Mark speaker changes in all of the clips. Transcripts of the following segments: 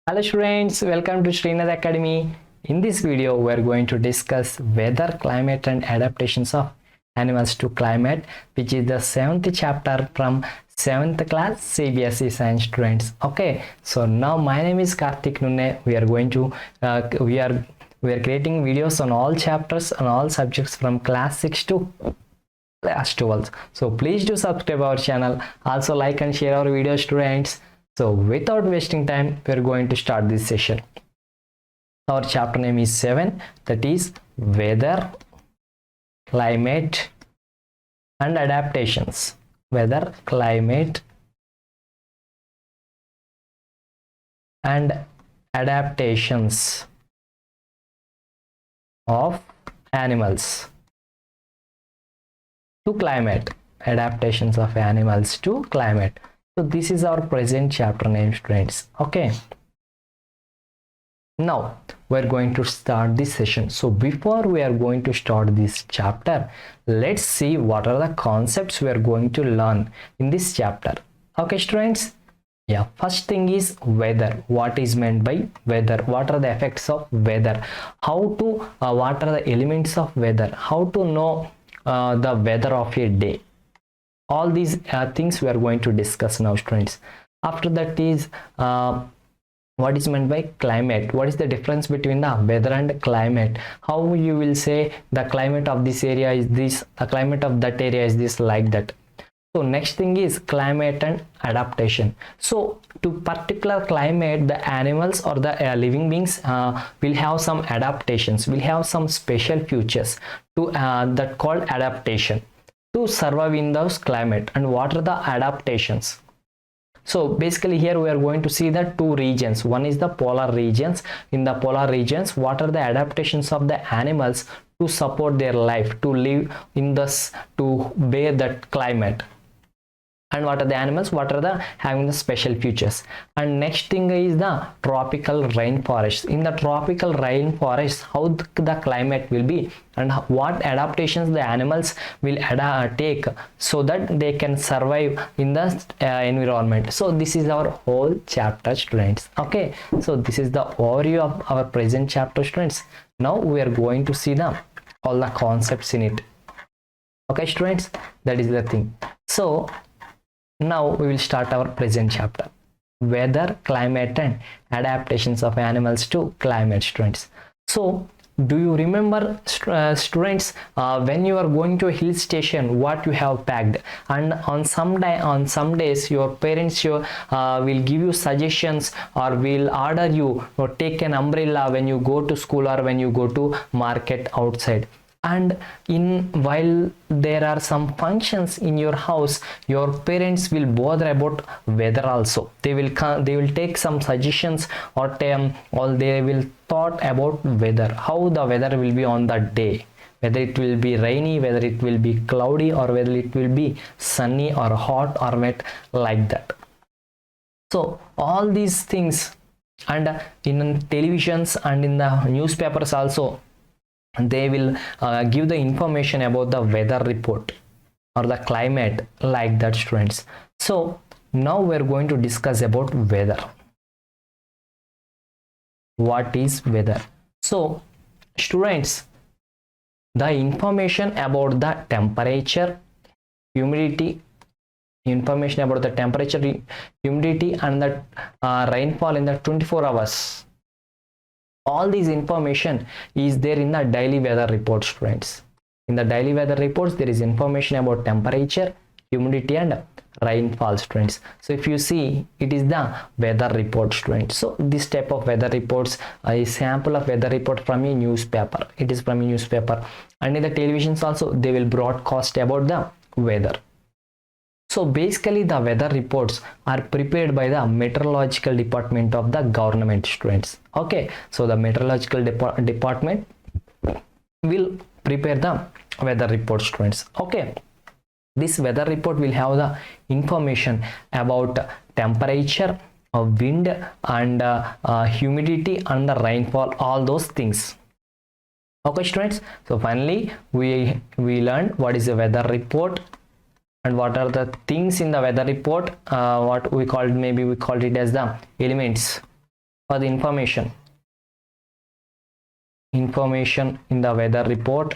Speaker 1: Hello students, welcome to Sreenath Academy. In this video, we are going to discuss weather, climate and adaptations of animals to climate, which is the 7th chapter from 7th class CBSE science students. Okay, so now my name is Karthik Nunne. We are creating videos on all chapters and all subjects from class 6 to class 12. So please do subscribe our channel. Also like and share our videos, students. So without wasting time, we are going to start this session. Our chapter name is 7, that is weather, climate and adaptations. Weather, climate and adaptations of animals to climate. Adaptations of animals to climate. So this is our present chapter name, students. Okay, now we're going to start this session. So before we are going to start this chapter, let's see what are the concepts we are going to learn in this chapter. Okay, students. Yeah, first thing is weather. What is meant by weather? What are the effects of weather? How to what are the elements of weather? How to know the weather of a day? All these things we are going to discuss now, students. After that is what is meant by climate. What is the difference between the weather and climate? How you will say the climate of this area is this, the climate of that area is this, like that. So next thing is climate and adaptation. So to particular climate, the animals or the living beings will have some adaptations, will have some special features to that called adaptation to survive in those climate. And what are the adaptations? So basically here we are going to see the two regions. One is the polar regions. In the polar regions, what are the adaptations of the animals to support their life, to live in this, to bear that climate? And what are the animals, what are the having the special features? And next thing is the tropical rainforests. In the tropical rainforests, how the climate will be and what adaptations the animals will take so that they can survive in the environment. So this is our whole chapter, students. Okay, so this is the overview of our present chapter, students. Now we are going to see all the concepts in it. Okay, students, that is the thing. So now we will start our present chapter, weather, climate and adaptations of animals to climate, students. So do you remember, students, when you are going to a hill station, what you have packed? And on some days your parents will give you suggestions or will order you or take an umbrella when you go to school or when you go to market outside. And while there are some functions in your house, your parents will bother about weather also. They will take some suggestions or they will thought about weather, how the weather will be on that day, whether it will be rainy, whether it will be cloudy, or whether it will be sunny or hot or wet, like that. So all these things, and in televisions and in the newspapers also, they will give the information about the weather report or the climate, like that, students. So now we're going to discuss about weather. What is weather? So students, the information about the temperature, humidity, information about the temperature, humidity and the rainfall in the 24 hours, all these information is there in the daily weather report, students. In the daily weather reports, there is information about temperature, humidity and rainfall, students. So if you see, it is the weather report, students. So this type of weather reports, a sample of weather report from a newspaper. It is from a newspaper. And in the televisions also, they will broadcast about the weather. So basically the weather reports are prepared by the meteorological department of the government, students. Okay, so the meteorological department will prepare the weather report, students. Okay, this weather report will have the information about temperature, wind and humidity and the rainfall, all those things. Okay, students, so finally we learned what is a weather report and what are the things in the weather report, what we called, maybe we called it as the elements. for the information in the weather report.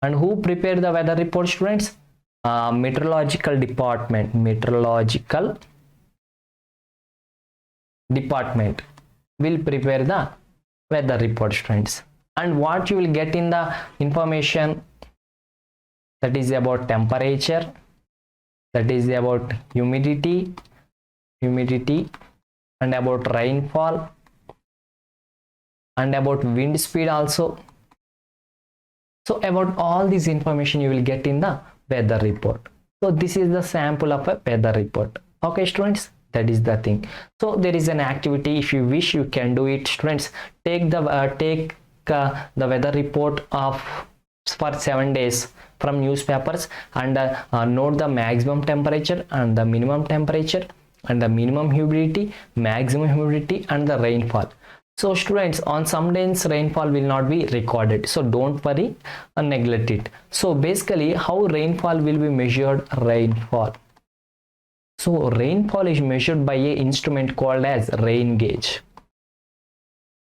Speaker 1: And who prepared the weather report, students? Meteorological department will prepare the weather report, students. And what you will get in the information, that is about temperature, that is about humidity, and about rainfall, and about wind speed also. So about all this information you will get in the weather report. So this is the sample of a weather report. Okay, students, that is the thing. So there is an activity, if you wish you can do it, students. Take the weather report of for 7 days from newspapers, and note the maximum temperature and the minimum temperature and the minimum humidity, maximum humidity, and the rainfall. So students, on some days rainfall will not be recorded, so don't worry and neglect it. So basically, how rainfall will be measured? So rainfall is measured by a instrument called as rain gauge.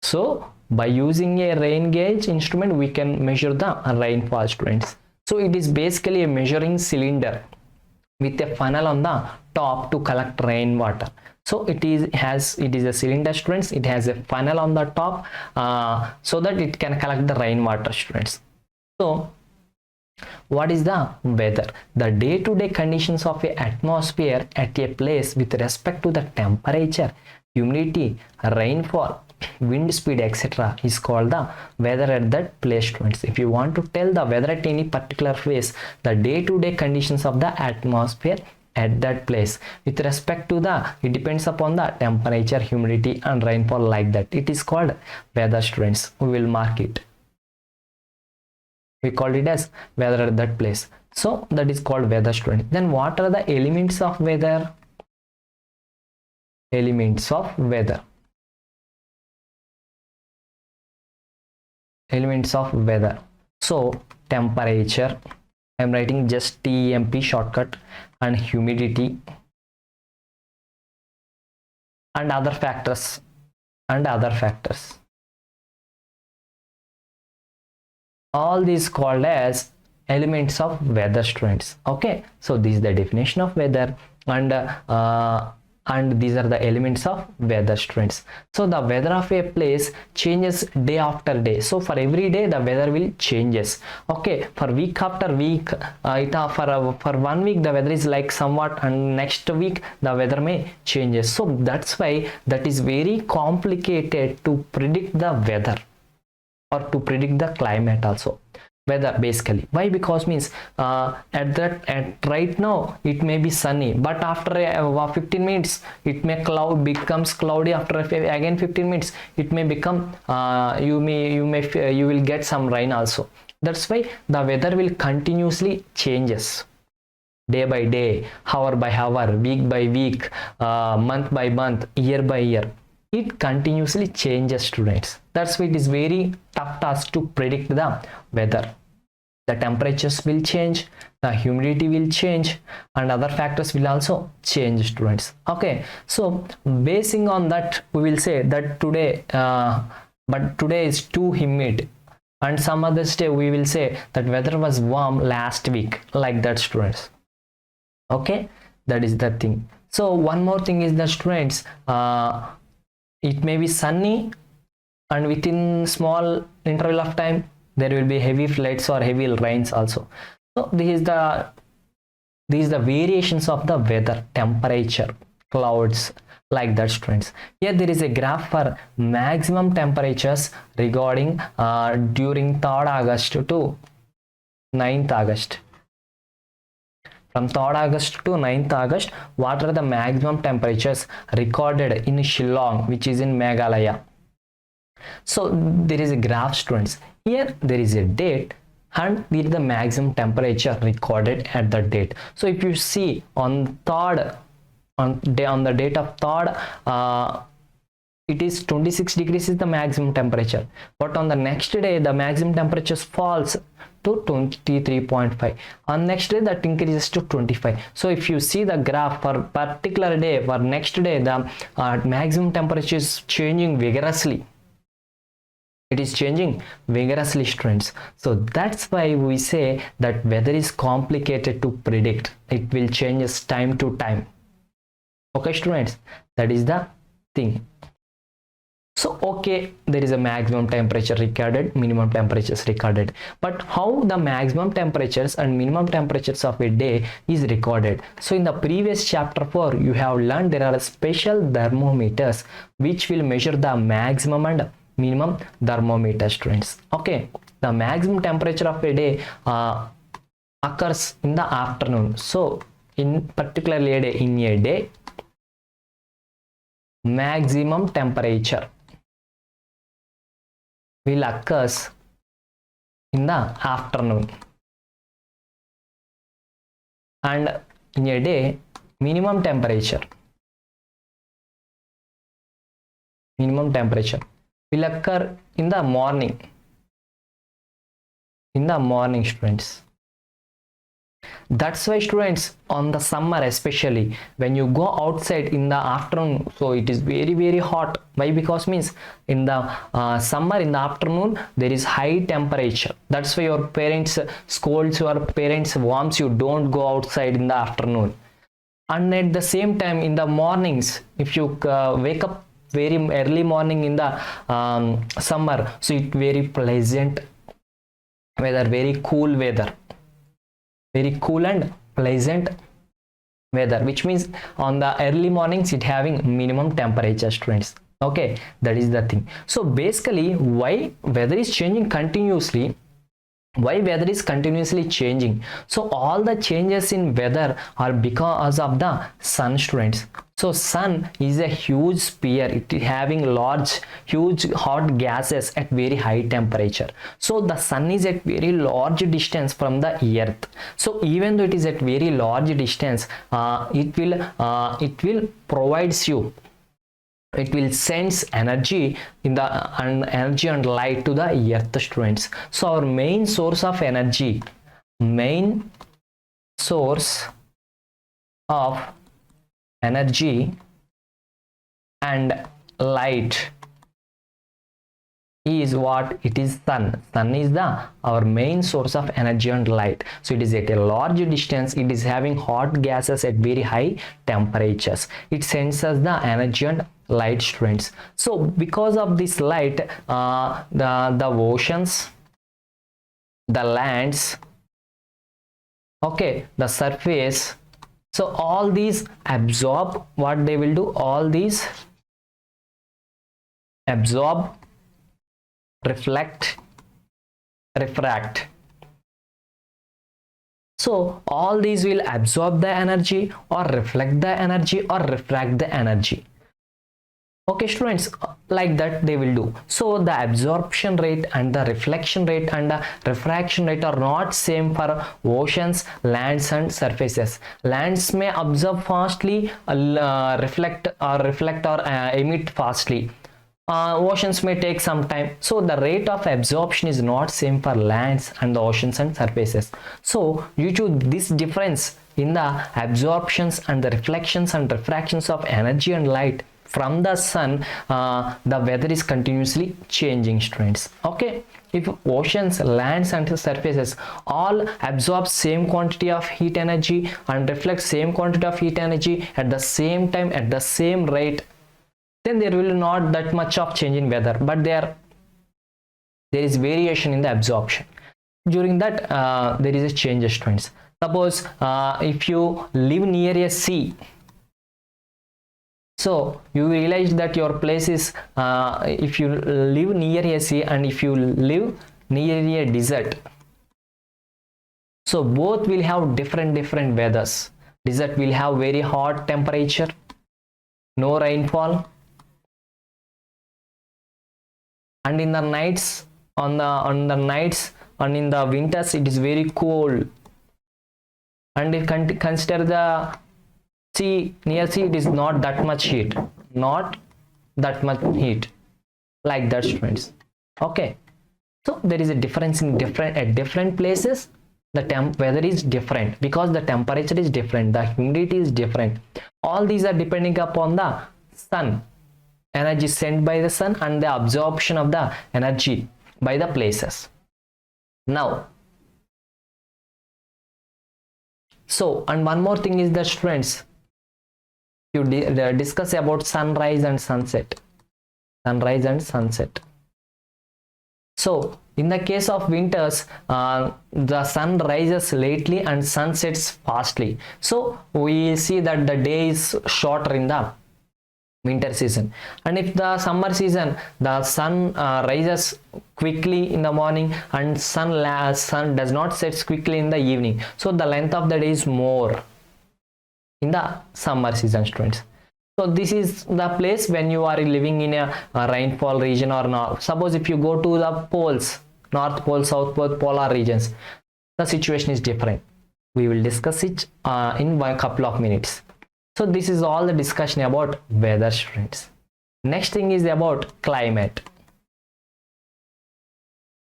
Speaker 1: So by using a rain gauge instrument, we can measure the rainfall, students. So it is basically a measuring cylinder with a funnel on the top to collect rainwater. So it is a cylinder, students. It has a funnel on the top so that it can collect the rainwater, students. So what is the weather? The day-to-day conditions of an atmosphere at a place with respect to the temperature, humidity, rainfall, wind speed, etc. is called the weather at that place, students. If you want to tell the weather at any particular place, the day-to-day conditions of the atmosphere at that place with respect to it depends upon the temperature, humidity, and rainfall, like that. It is called weather, students. We will mark it. We call it as weather at that place. So that is called weather, students. Then what are the elements of weather? Elements of weather. So temperature, I am writing just TEMP shortcut, and humidity, and other factors. All these called as elements of weather, students. Okay, so this is the definition of weather, and these are the elements of weather, students. So the weather of a place changes day after day. So for every day the weather will changes. Okay, for week after week, for 1 week the weather is like somewhat, and next week the weather may changes. So that's why that is very complicated to predict the weather or to predict the climate also. Weather basically, why? Because means at right now it may be sunny, but after 15 minutes it may becomes cloudy. After again 15 minutes it may become you will get some rain also. That's why the weather will continuously changes day by day, hour by hour, week by week, month by month, year by year. It continuously changes, students. That's why it is very tough task to predict the weather. The temperatures will change, the humidity will change, and other factors will also change, students. Okay, so basing on that, we will say that today but today is too humid, and some other day we will say that weather was warm last week, like that, students. Okay, that is the thing. So one more thing is that, students, it may be sunny, and within small interval of time there will be heavy floods or heavy rains also. So this is the variations of the weather, temperature, clouds, like that, students. Here there is a graph for maximum temperatures regarding during 3rd August to 9th August. From 3rd August to 9th August, what are the maximum temperatures recorded in Shillong, which is in Meghalaya? So there is a graph, students. Here there is a date, and there is the maximum temperature recorded at the date. So if you see on the date of 3rd it is 26 degrees is the maximum temperature, but on the next day the maximum temperature falls to 23.5. on next day that increases to 25. So if you see the graph for particular day, for next day the maximum temperature is changing vigorously. It is changing vigorously, students. So that's why we say that weather is complicated to predict. It will change time to time. Okay, students, that is the thing. So okay, there is a maximum temperature recorded, minimum temperatures recorded, but how the maximum temperatures and minimum temperatures of a day is recorded? So in the previous chapter 4 you have learned there are special thermometers which will measure the maximum and minimum thermometer, students. Okay, the maximum temperature of a day occurs in the afternoon. So in particularly a day, in a day, maximum temperature will occurs in the afternoon, and in a day minimum temperature will occur in the morning, students. That's why, students, on the summer especially when you go outside in the afternoon, so it is very very hot. Why? Because means in the summer in the afternoon there is high temperature. That's why your parents scolds, your parents warns you, don't go outside in the afternoon. And at the same time in the mornings, if you wake up very early morning in the summer, so it very pleasant weather, very cool weather, very cool and pleasant weather, which means on the early mornings it having minimum temperature, students. Okay, that is the thing. So basically why weather is changing continuously, why weather is continuously changing? So all the changes in weather are because of the sun, students. So sun is a huge sphere, it is having large huge hot gases at very high temperature. So the sun is at very large distance from the earth. So even though it is at very large distance, it will provides you, it will sense energy in the energy and light to the earth, students. So our main source of energy and light is what? It is sun. Sun is our main source of energy and light. So it is at a large distance, it is having hot gases at very high temperatures. It sends us the energy and light, students. So because of this light, the oceans, the lands, okay, the surface, so all these absorb, what they will do, all these absorb, reflect, refract. So all these will absorb the energy or reflect the energy or refract the energy. Okay, students, like that they will do. So the absorption rate and the reflection rate and the refraction rate are not same for oceans, lands and surfaces. Lands may absorb fastly, reflect or emit fastly. Oceans may take some time. So the rate of absorption is not same for lands and the oceans and surfaces. So due to this difference in the absorptions and the reflections and refractions of energy and light from the sun, the weather is continuously changing, students. Okay, if oceans, lands and surfaces all absorb same quantity of heat energy and reflect same quantity of heat energy at the same time at the same rate, then there will not that much of change in weather, but there is variation in the absorption. During that there is a change, students. Suppose if you live near a sea, so you realize that your place is if you live near a sea and if you live near a desert, so both will have different weathers. Desert will have very hot temperature, no rainfall, and in the nights, on the nights and in the winters it is very cold. And if consider the sea, near sea it is not that much heat, not that much heat, like that, students. Okay, so there is a difference in different places. The weather is different because the temperature is different, the humidity is different. All these are depending upon the sun, energy sent by the sun, and the absorption of the energy by the places. Now, so, and one more thing is that, students, you discuss about sunrise and sunset. Sunrise and sunset. So in the case of winters, the sun rises lately and sun sets fastly. So we see that the day is shorter in the winter season. And if the summer season, the sun rises quickly in the morning and sun does not set quickly in the evening. So the length of the day is more in the summer season, students. So this is the place when you are living in a rainfall region or not. Suppose if you go to the poles, North Pole, South Pole, polar regions, the situation is different. We will discuss it in a couple of minutes. So this is all the discussion about weather, students. Next thing is about climate.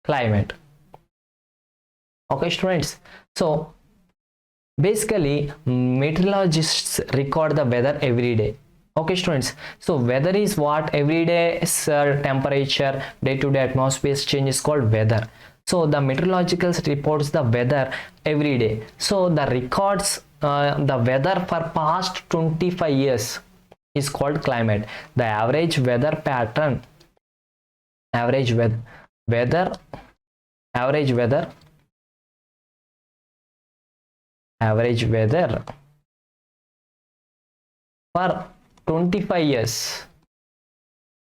Speaker 1: Climate. Okay, students. So basically, meteorologists record the weather every day. Okay, students. So weather is what? Every day temperature, day-to-day atmosphere change is called weather. So the meteorological reports the weather every day. So the records the weather for past 25 years is called climate. The average weather pattern, average weather for 25 years.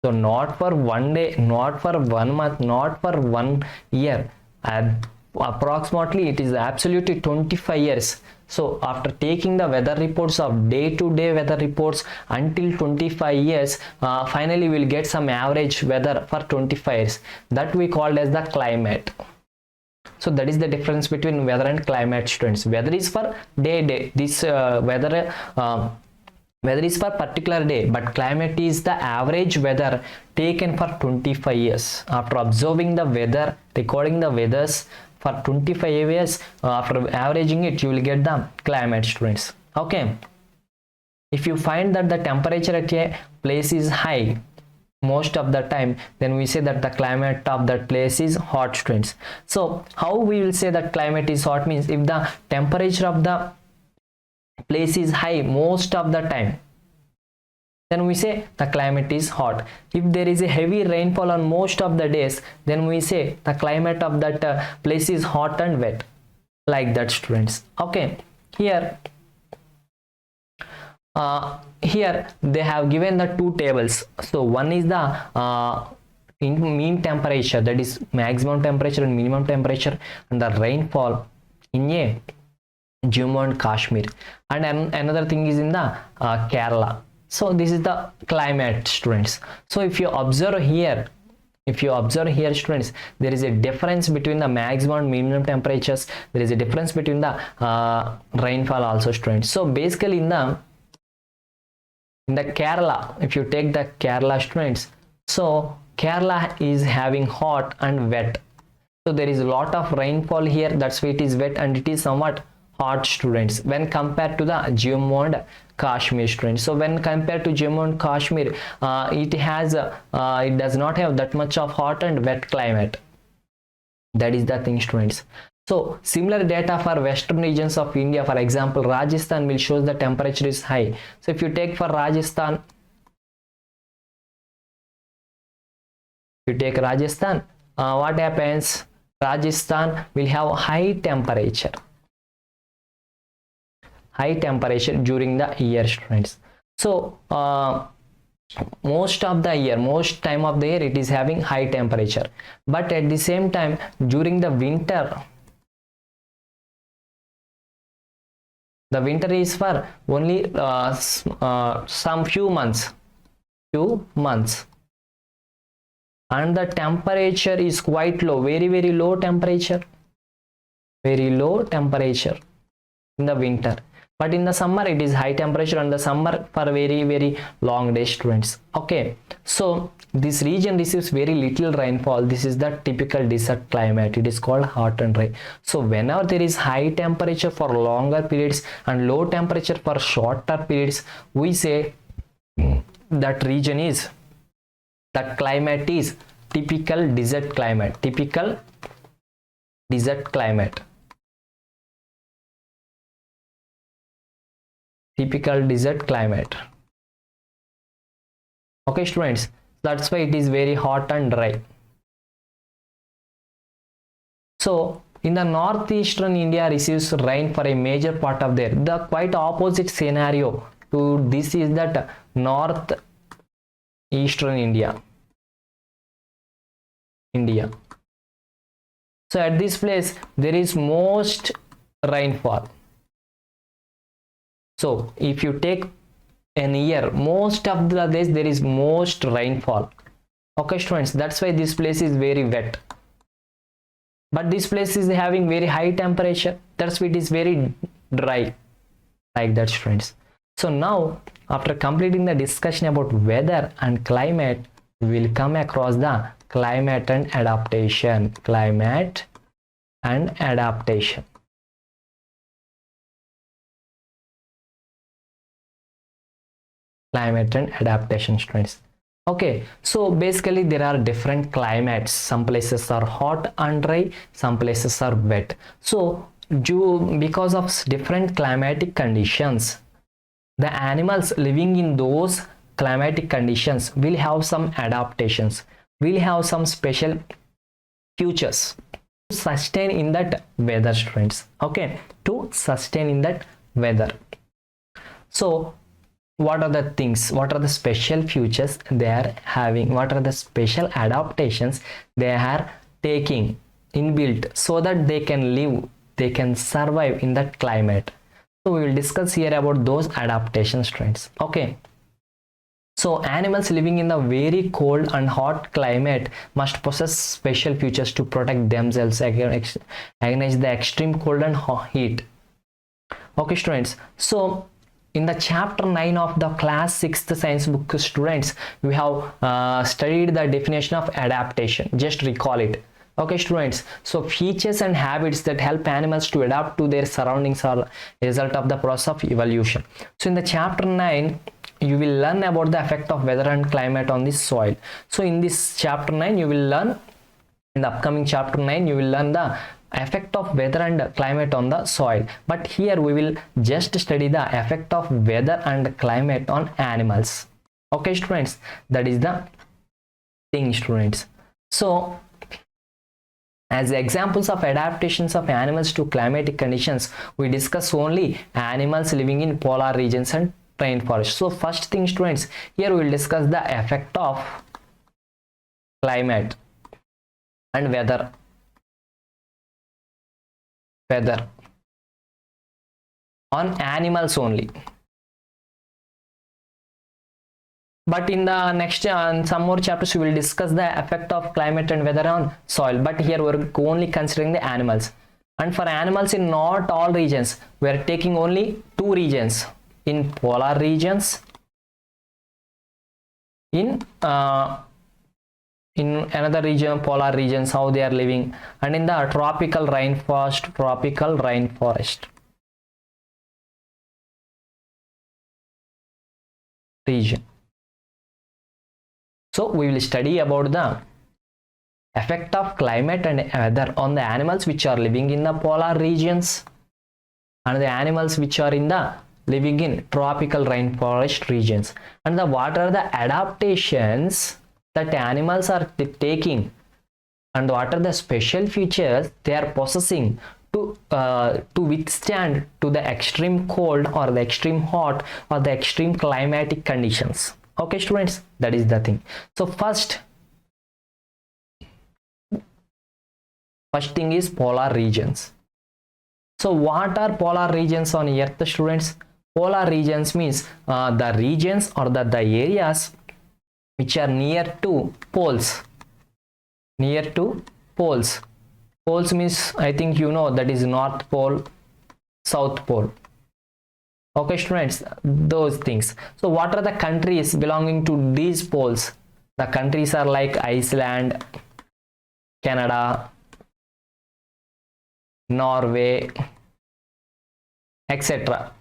Speaker 1: So not for one day, not for 1 month, not for 1 year, and approximately it is absolutely 25 years. So after taking the weather reports of day-to-day weather reports until 25 years, finally we'll get some average weather for 25 years. That we called as the climate. So that is the difference between weather and climate, students. Weather is for day. This weather is for particular day, but climate is the average weather taken for 25 years. After observing the weather, recording the weathers for 25 years, after averaging it, you will get the climate, students. Okay. If you find that the temperature at a place is high most of the time, then we say that the climate of that place is hot, students. So how we will say that climate is hot means if the temperature of the place is high most of the time, then we say the climate is hot. If there is a heavy rainfall on most of the days, then we say the climate of that place is hot and wet, like that, students. Okay, here they have given the two tables. So one is the mean temperature, that is maximum temperature and minimum temperature, and the rainfall in a Jammu and Kashmir, and another thing is in the Kerala. So this is the climate, students. So if you observe here, students, there is a difference between the maximum and minimum temperatures. There is a difference between the rainfall also, students. So basically in the Kerala, if you take the Kerala, students, so Kerala is having hot and wet. So there is a lot of rainfall here, that's why it is wet and it is somewhat hot, students, when compared to the Jammu and Kashmir, students. So when compared to Jammu and Kashmir, it does not have that much of hot and wet climate. That is the thing, students. So similar data for western regions of India, for example, Rajasthan will show the temperature is high. So if you take for Rajasthan, what happens? Rajasthan will have high temperature during the year, students. So most time of the year it is having high temperature, but at the same time during the winter is for only some few months, and the temperature is quite low, very low temperature in the winter. but in the summer it is high temperature, and the summer for very long days, students. Okay, so this region receives very little rainfall. This is the typical desert climate. It is called hot and dry. So whenever there is high temperature for longer periods and low temperature for shorter periods, we say that region is, that climate is typical desert climate. Typical desert climate. Typical desert climate. Okay, students, that's why it is very hot and dry. So in the northeastern India receives rain for a major part of their, the quite opposite scenario to this is that northeastern India. So at this place there is most rainfall. So if you take an year, most of the days there is most rainfall. Okay, students, that's why this place is very wet. But this place is having very high temperature. That's why it is very dry. Like that, students. So now, after completing the discussion about weather and climate, we will come across the climate and adaptation. Climate and adaptation. Climate and adaptation, students. Okay, so basically there are different climates. Some places are hot and dry, some places are wet. So because of different climatic conditions, the animals living in those climatic conditions will have some adaptations, will have some special features to sustain in that weather, students. Okay, to sustain in that weather. So what are the things, what are the special features they are having, what are the special adaptations they are taking inbuilt so that they can live, they can survive in that climate. So we will discuss here about those adaptations, friends. Okay, so animals living in the very cold and hot climate must possess special features to protect themselves against the extreme cold and heat. Okay, students, so in the chapter 9 of the class 6th science book, students, we have studied the definition of adaptation. Just recall it. Okay, students, so features and habits that help animals to adapt to their surroundings are a result of the process of evolution. So in the chapter 9, you will learn about the effect of weather and climate on the soil. So in this chapter 9, you will learn, in the upcoming chapter 9, you will learn the effect of weather and climate on the soil, but here we will just study the effect of weather and climate on animals. Okay, students, that is the thing, students. So as examples of adaptations of animals to climatic conditions, we discuss only animals living in polar regions and rainforest. So first thing, students, here we will discuss the effect of climate and weather on animals only. But in the next some more chapters we will discuss the effect of climate and weather on soil, but here we're only considering the animals. And for animals in not all regions, we are taking only two regions, in polar regions, in another region, polar regions, how they are living, and in the tropical rainforest region. So we will study about the effect of climate and weather on the animals which are living in the polar regions and the animals which are in the living in tropical rainforest regions, and what are the adaptations that animals are taking, and what are the special features they are possessing to withstand to the extreme cold or the extreme hot or the extreme climatic conditions. Okay, students, that is the thing. So first thing is polar regions. So what are polar regions on Earth, students? Polar regions means the regions or the areas which are near to poles. Poles means, I think you know, that is North Pole, South Pole. Okay students, those things. So what are the countries belonging to these poles? The countries are like Iceland, Canada, Norway, etc.,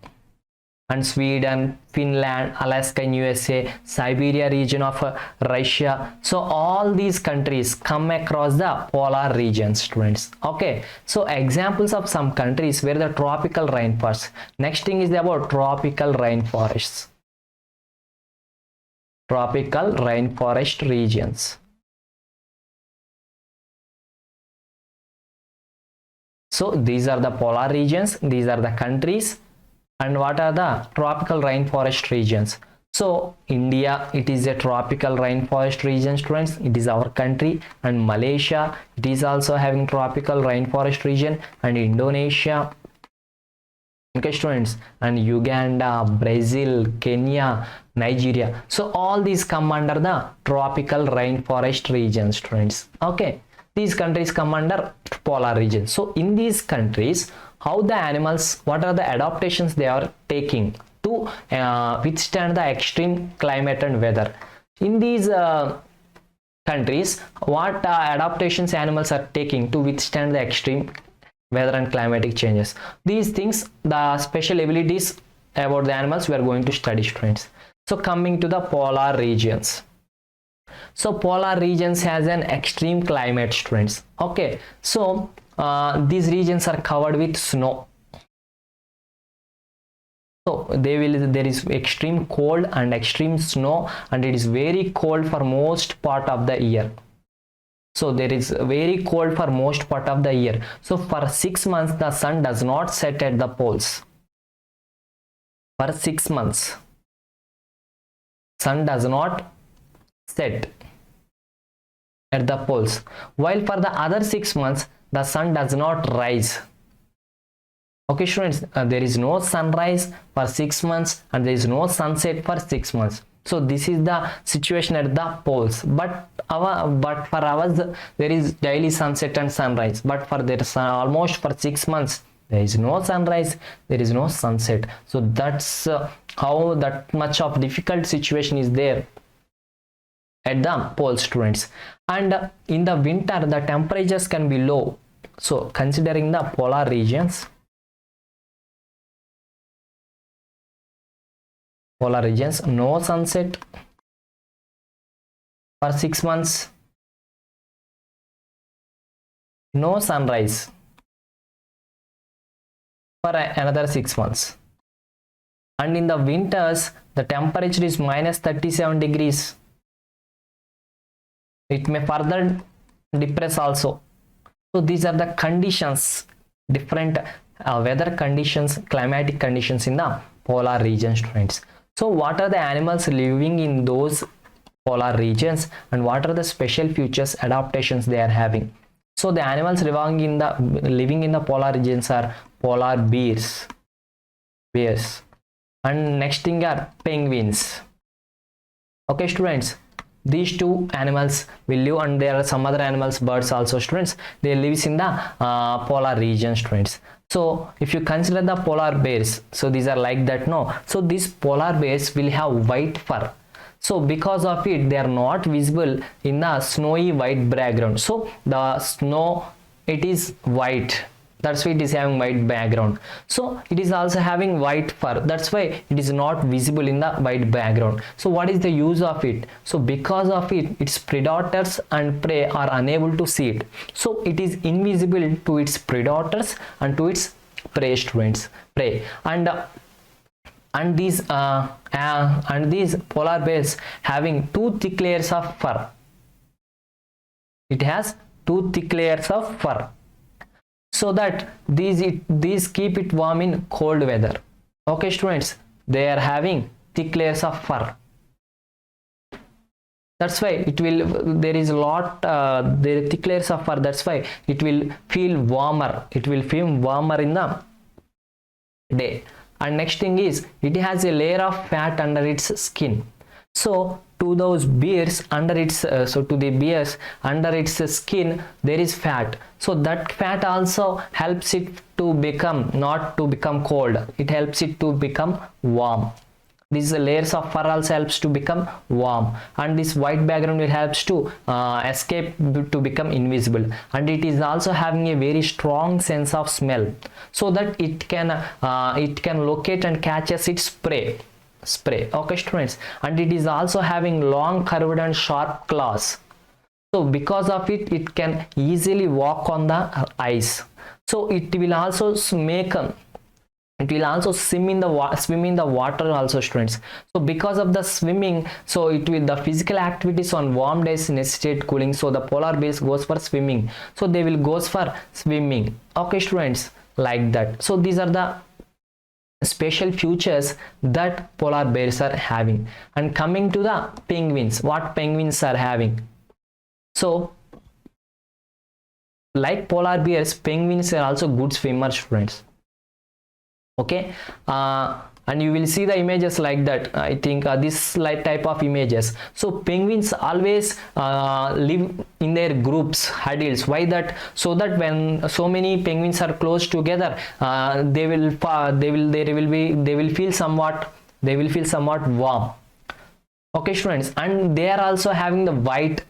Speaker 1: and Sweden, Finland, Alaska in USA, Siberia region of Russia. So all these countries come across the polar regions, students. Okay, so examples of some countries where the tropical rainforests. Next thing is about tropical rainforests. Tropical rainforest regions. So these are the polar regions, these are the countries. And what are the tropical rainforest regions? So India, it is a tropical rainforest region, students. It is our country. And Malaysia, it is also having tropical rainforest region. And Indonesia, okay students, and Uganda, Brazil, Kenya, Nigeria. So all these come under the tropical rainforest region, students. Okay, these countries come under polar region. So in these countries, how the animals, what are the adaptations they are taking to withstand the extreme climate and weather? In these countries, what adaptations animals are taking to withstand the extreme weather and climatic changes? These things, the special abilities about the animals we are going to study, students. So coming to the polar regions. So polar regions has an extreme climate, students. Okay, so these regions are covered with snow. So there is extreme cold and extreme snow, and it is very cold for most part of the year. So there is very cold for most part of the year. So for 6 months the sun does not set at the poles. For 6 months sun does not set at the poles, while for the other 6 months the sun does not rise. Okay students, there is no sunrise for 6 months and there is no sunset for 6 months. So this is the situation at the poles. But for ours there is daily sunset and sunrise. But for almost for 6 months there is no sunrise, there is no sunset. So that's how that much of difficult situation is there at the poles, students. And in the winter the temperatures can be low. So considering the polar regions, no sunset for 6 months, no sunrise for another 6 months, and in the winters the temperature is minus 37 degrees. It may further depress also. So these are the conditions, different weather conditions, climatic conditions in the polar regions, students. So what are the animals living in those polar regions, and what are the special features, adaptations they are having? So the animals living in the polar regions are polar bears, and next thing are penguins. Okay students, these two animals will live, and there are some other animals, birds also, students. They live in the polar region, students. So if you consider the polar bears, so these are like that, no? So these polar bears will have white fur. So because of it they are not visible in the snowy white background. So the snow, it is white, that's why it is having white background. So it is also having white fur, that's why it is not visible in the white background. So what is the use of it? So because of it, its predators and prey are unable to see it. So it is invisible to its predators and to its prey, students, prey. And these polar bears having 2 thick layers of fur. It has 2 thick layers of fur, so that these keep it warm in cold weather. Okay students, they are having thick layers of fur. That's why it will, there is a lot there thick layers of fur, that's why it will feel warmer. It will feel warmer in the day. And next thing is, it has a layer of fat under its skin. So to those bears under its under its skin there is fat. So that fat also helps it to become, not to become cold, it helps it to become warm. These layers of fur also helps to become warm, and this white background will helps to escape to become invisible, and it is also having a very strong sense of smell, so that it can locate and catches its prey. Okay students, and it is also having long curved and sharp claws. So because of it, it can easily walk on the ice. So it will also it will also swim in the water also students. So because of the swimming, so it will, the physical activities on warm days necessitate cooling, so the polar bears goes for swimming, so they will goes for swimming. Okay students, like that. So these are the special features that polar bears are having. And coming to the penguins, what penguins are having. So like polar bears, penguins are also good swimmers students. Okay, and you will see the images like that. I think this type of images. So penguins always live in their groups, huddles. Why that? So that when so many penguins are close together, they will feel somewhat warm. Okay students, and they are also having the white,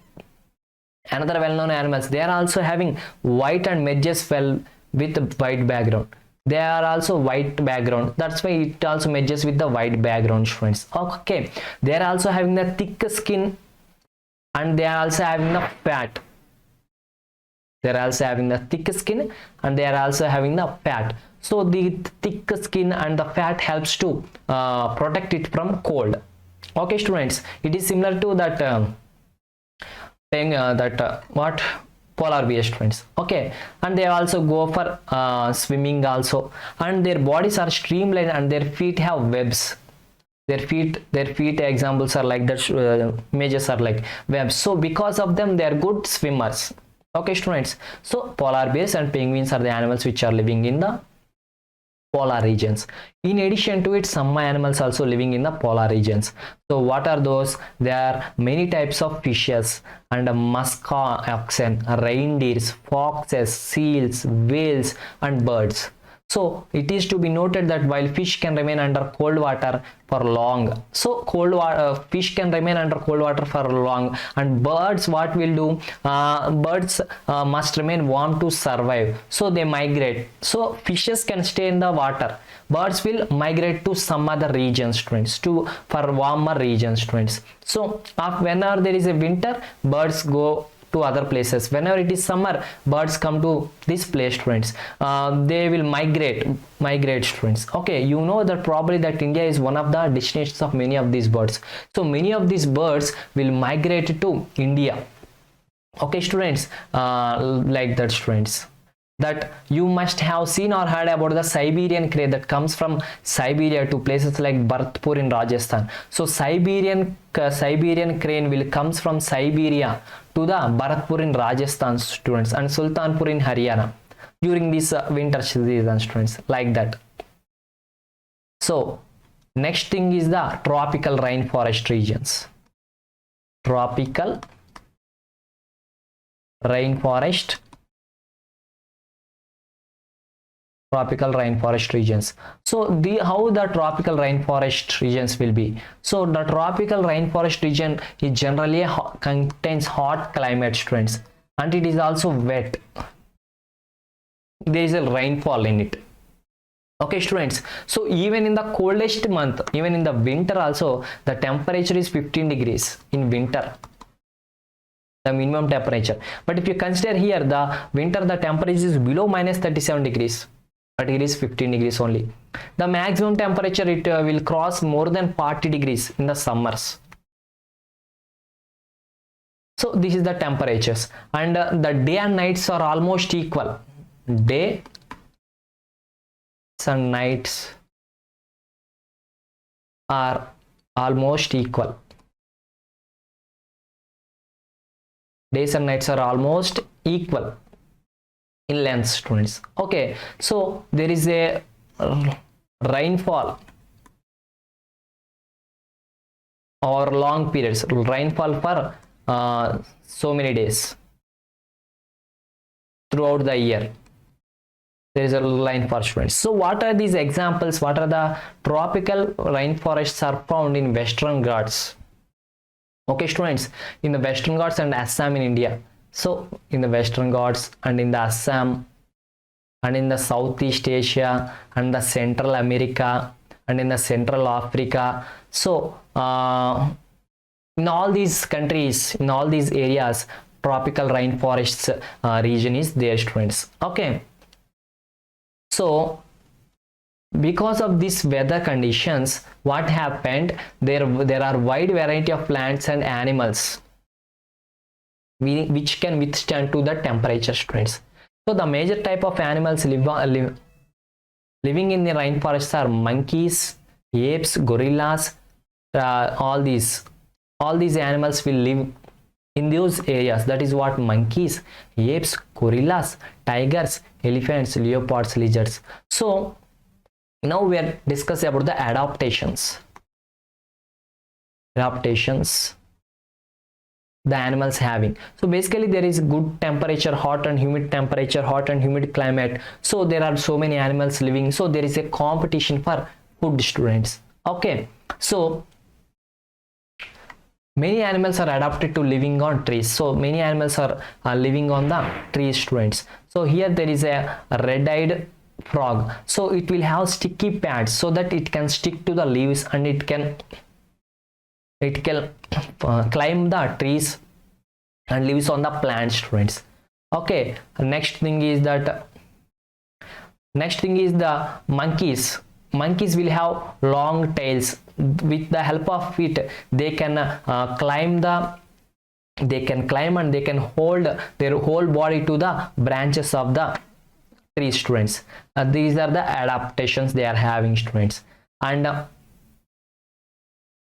Speaker 1: another well-known animals, they are also having white and merges well with the white background. They are also white background, that's why it also merges with the white background students. Okay, they are also having the thick skin, and they are also having the fat. They are also having the thick skin, and they are also having the fat. So the thick skin and the fat helps to protect it from cold. Okay students, it is similar to that what polar bear students. Okay, and they also go for swimming also, and their bodies are streamlined, and their feet have webs. Their feet examples are like that, images are like webs. So because of them, they are good swimmers. Okay students, so polar bears and penguins are the animals which are living in the polar regions. In addition to it, some animals also living in the polar regions. So what are those? There are many types of fishes, and musk oxen, reindeers, foxes, seals, whales, and birds. So it is to be noted that while fish can remain under cold water for long, so fish can remain under cold water for long, and birds, what will do? Birds must remain warm to survive, so they migrate. So fishes can stay in the water, birds will migrate to some other regions friends, for warmer regions friends. So whenever there is a winter, birds go to other places. Whenever it is summer, birds come to this place friends. They will migrate friends. Okay, you know that probably that India is one of the destinations of many of these birds. So many of these birds will migrate to India. Okay students, like that students, that you must have seen or heard about the Siberian crane that comes from Siberia to places like Bharatpur in Rajasthan. So Siberian crane will comes from Siberia to the Bharatpur in Rajasthan students, and Sultanpur in Haryana during this winter season students, like that. So next thing is the tropical rainforest regions. Tropical rainforest regions. So how the tropical rainforest regions will be. So the tropical rainforest region is generally contains hot climate trends, and it is also wet. There is a rainfall in it. Okay students, so even in the coldest month, even in the winter also, the temperature is 15 degrees in winter, the minimum temperature. But if you consider here the winter, the temperature is below minus 37 degrees, but it is 15 degrees only. The maximum temperature, it will cross more than 40 degrees in the summers. So this is the temperatures, and the day and nights are almost equal. Day and nights are almost equal. Days and nights are almost equal in length students. Okay, so there is a rainfall or long periods, rainfall for so many days throughout the year. There is a rainforest, students. So what are these examples? What are the tropical rainforests are found in Western Ghats? Okay, students, in the Western Ghats and Assam in India. So in the Western Ghats and in the Assam and in the Southeast Asia and the Central America and in the Central Africa. So in all these countries, in all these areas, tropical rainforests region is there, students. Okay. So because of these weather conditions, what happened, there are wide variety of plants and animals which can withstand to the temperature, students. So the major type of animals living in the rainforests are monkeys, apes, gorillas. All these animals will live in those areas. That is what monkeys, apes, gorillas, tigers, elephants, leopards, lizards. So now we are discussing about the adaptations the animals having. So basically there is good temperature, hot and humid temperature, hot and humid climate. So there are so many animals living. So there is a competition for food, students. Okay. So many animals are adapted to living on trees. So many animals are living on the trees, students. So here there is a red-eyed frog. So it will have sticky pads so that it can stick to the leaves and it can climb the trees and lives on the plants, students. Okay. Next thing is the monkeys. Monkeys will have long tails. With the help of it, they can climb and they can hold their whole body to the branches of the tree, students. These are the adaptations they are having, students. And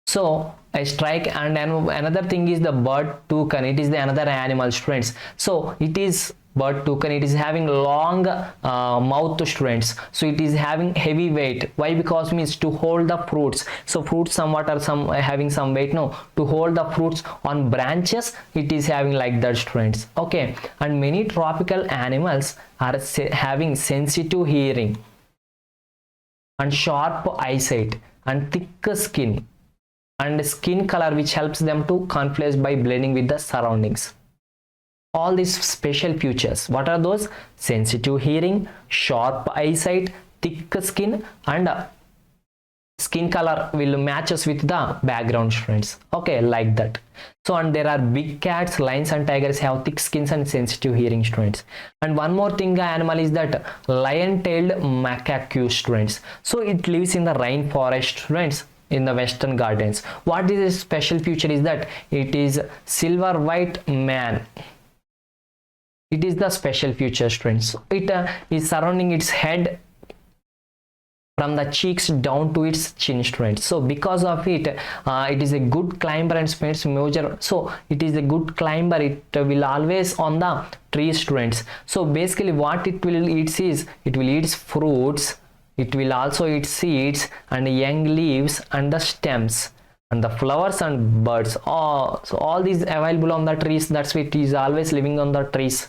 Speaker 1: so a strike, and another thing is the bird toucan. It is the another animal, students. So it is bird toucan. It is having long mouth, students. So it is having heavy weight. Why? Because means to hold the fruits. So fruits somewhat are having some weight. No, to hold the fruits on branches, it is having like that, students. Okay. And many tropical animals are having sensitive hearing and sharp eyesight and thick skin and skin color, which helps them to conflict by blending with the surroundings. All these special features, what are those? Sensitive hearing, sharp eyesight, thick skin, and skin color will matches with the background, students. Okay, like that. So, and there are big cats, lions and tigers have thick skins and sensitive hearing, students. And one more thing, animal is that lion-tailed macaque, students. So it lives in the rainforest, students, in the Western Gardens. What is a special feature is that it is silver white man. It is the special feature, students. It is surrounding its head from the cheeks down to its chin, students. So because of it, it is a good climber and spends major. So it is a good climber. It will always on the tree, students. So basically what it will eat is, it will eat fruits. It will also eat seeds and young leaves and the stems and the flowers and birds. So all these available on the trees. That's why it is always living on the trees.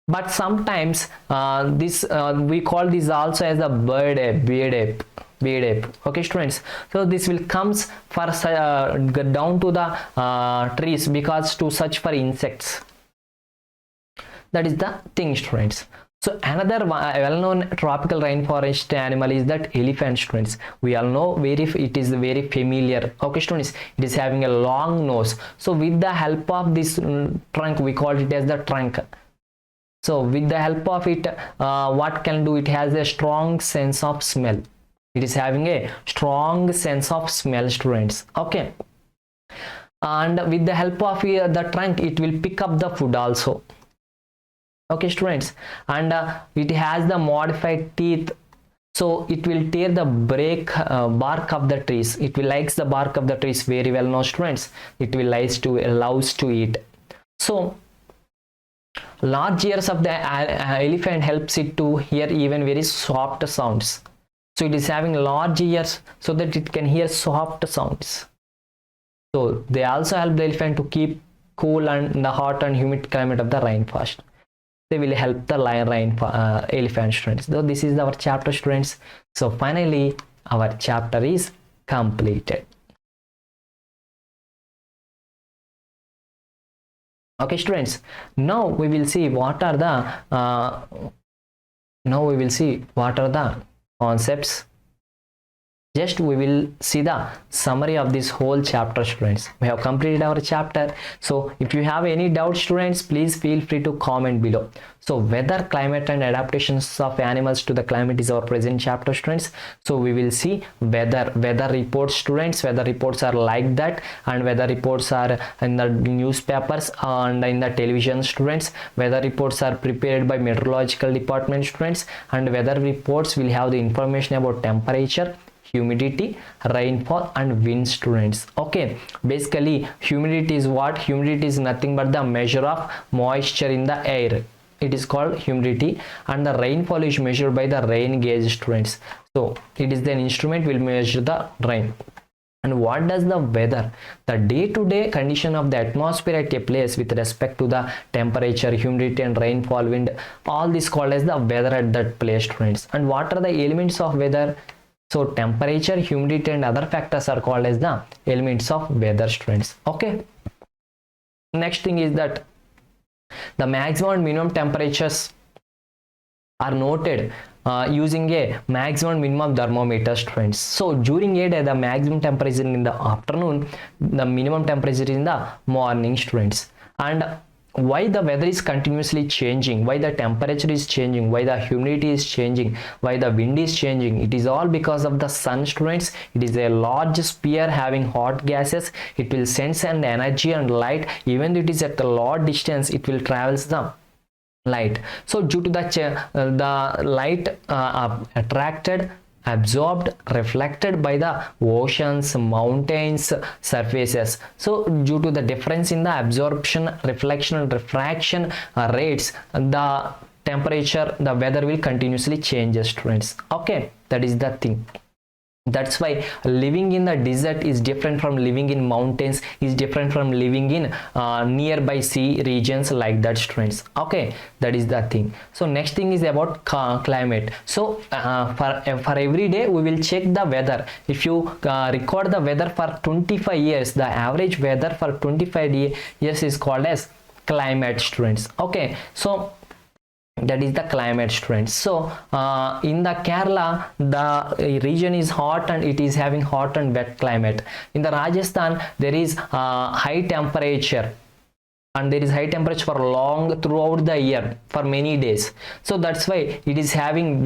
Speaker 1: But sometimes we call this also as a bird ape. Okay, students. So this will comes for down to the trees because to search for insects. That is the thing, students. So another well-known tropical rainforest animal is that elephant, students. We all know it is very familiar. Okay, students. It is having a long nose. So with the help of this trunk, we call it as the trunk. So with the help of it, what can do? It has a strong sense of smell. It is having a strong sense of smell, students. Okay. And with the help of the trunk, it will pick up the food also. Okay, students. And it has the modified teeth. So it will tear the bark of the trees. It will likes the bark of the trees very well, no, students. It will allows to eat. So large ears of the elephant helps it to hear even very soft sounds. So it is having large ears so that it can hear soft sounds. So they also help the elephant to keep cool and the hot and humid climate of the rainforest. they will help the lion rain elephant students. So this is our chapter students. So finally our chapter is completed. Okay students, now we will see what are the concepts. Just we will see the summary of this whole chapter students. We have completed our chapter. So if you have any doubts students, please feel free to comment below. So weather, climate and adaptations of animals to the climate is our present chapter students. So we will see weather reports students. Weather reports are like that, and weather reports are in the newspapers and in the television students. Weather reports are prepared by meteorological department students, and weather reports will have the information about temperature, humidity, rainfall and wind students. Okay, basically humidity is what? Humidity is nothing but the measure of moisture in the air. It is called humidity, and the rainfall is measured by the rain gauge students. So it is an instrument will measure the rain. And what does the weather? The day-to-day condition of the atmosphere at a place with respect to the temperature, humidity and rainfall, wind, all this called as the weather at that place students. And what are the elements of weather? So temperature, humidity and other factors are called as the elements of weather students. Okay. Next thing is that the maximum and minimum temperatures are noted using a maximum minimum thermometer students. So during a day the maximum temperature in the afternoon, the minimum temperature in the morning students. And why the weather is continuously changing, why the temperature is changing, why the humidity is changing, why the wind is changing? It is all because of the sun students. It is a large sphere having hot gases. It will sense an energy and light. Even though it is at a large distance, it will travels the light. So due to the light attracted, absorbed, reflected by the oceans, mountains, surfaces. So due to the difference in the absorption, reflection and refraction rates, the temperature, the weather will continuously change students. Okay, that is the thing. That's why living in the desert is different from living in mountains, is different from living in nearby sea regions like that students. Okay, that is the thing. So next thing is about climate. So for every day we will check the weather. If you record the weather for 25 years, the average weather for 25 years is called as climate students. Okay, so that is the climate students. So in the Kerala, the region is hot and it is having hot and wet climate. In the Rajasthan, there is high temperature, and there is high temperature for long throughout the year for many days. So that's why it is having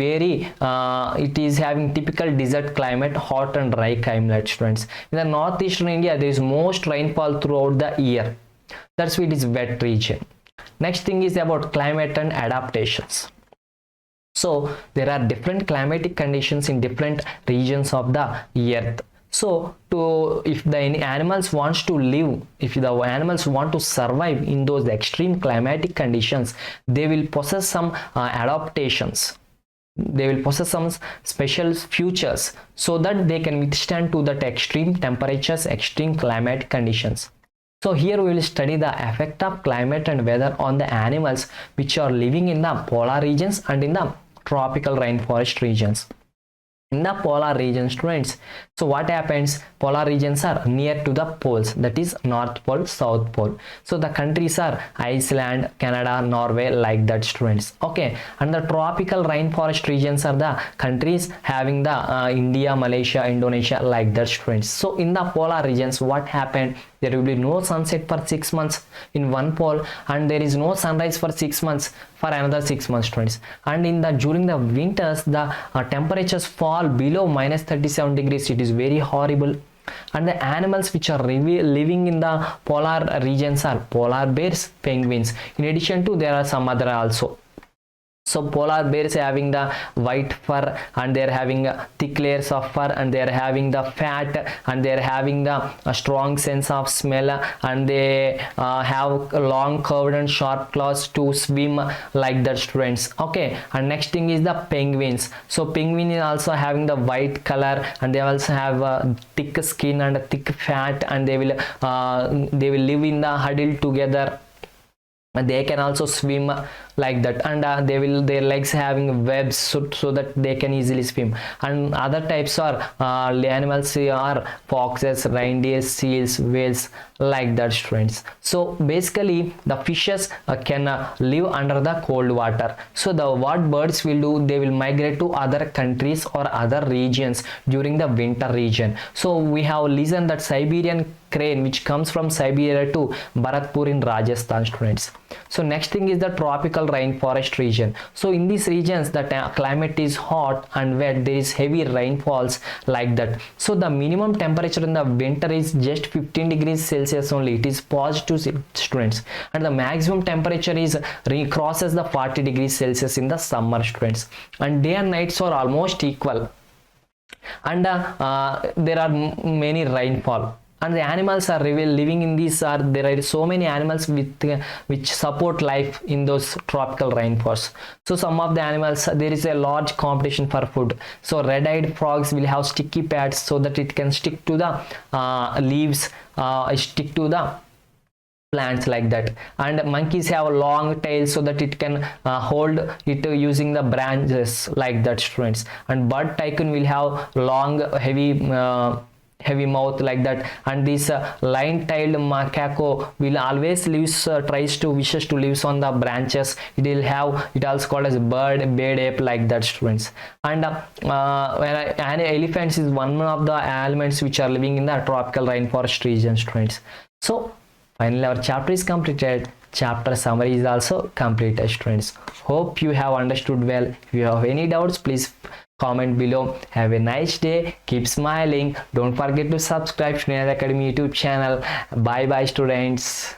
Speaker 1: typical desert climate, hot and dry climate students. In the northeastern India, there is most rainfall throughout the year. That's why it is wet region. Next thing is about climate and adaptations. So there are different climatic conditions in different regions of the earth. So if the animals wants to live, if the animals want to survive in those extreme climatic conditions, they will possess some adaptations. They will possess some special features so that they can withstand to that extreme temperatures, extreme climatic conditions. So here we will study the effect of climate and weather on the animals which are living in the polar regions and in the tropical rainforest regions. In the polar region students, so what happens? Polar regions are near to the poles, that is North Pole, South Pole. So the countries are Iceland, Canada, Norway, like that students. Okay, and the tropical rainforest regions are the countries having the India, Malaysia, Indonesia, like that students. So in the polar regions, what happened? There will be no sunset for 6 months in one pole, and there is no sunrise for 6 months for another 6 months students. And during the winters, the temperatures fall below -37 degrees. It is very horrible. And the animals which are living in the polar regions are polar bears, penguins. In addition to, there are some other also. So polar bears having the white fur, and they are having thick layers of fur, and they are having the fat, and they are having the strong sense of smell, and they have long curved and sharp claws to swim like that students. Okay, and next thing is the penguins. So penguin is also having the white color, and they also have thick skin and thick fat, and they will live in the huddle together and they can also swim like that, and they will their legs having webs, so that they can easily swim. And other types are animals are foxes, reindeers, seals, whales, like that, students. So basically the fishes can live under the cold water. So the what birds will do, they will migrate to other countries or other regions during the winter region. So we have listened that Siberian crane, which comes from Siberia to Bharatpur in Rajasthan, students. So next thing is the tropical rainforest region. So in these regions the climate is hot and wet, there is heavy rainfalls, like that. So the minimum temperature in the winter is just 15 degrees Celsius only. It is positive, students, and the maximum temperature is crosses the 40 degrees Celsius in the summer, students, and day and nights are almost equal, and there are many rainfall. And the animals are living in these there are so many animals with which support life in those tropical rainforests. So some of the animals, there is a large competition for food. So red-eyed frogs will have sticky pads so that it can stick to the leaves, stick to the plants, like that. And monkeys have a long tail so that it can hold it using the branches, like that, students. And bird tycoon will have long heavy mouth, like that. And this line-tailed macaco will always wishes to live on the branches. It will have, it also called as bird ape, like that, students. And elephants is one of the elements which are living in the tropical rainforest region, students. So finally our chapter is completed. Chapter summary is also completed, students. Hope you have understood well. If you have any doubts, please comment below. Have a nice day. Keep smiling. Don't forget to subscribe to Sreenath Academy YouTube channel. Bye bye, students.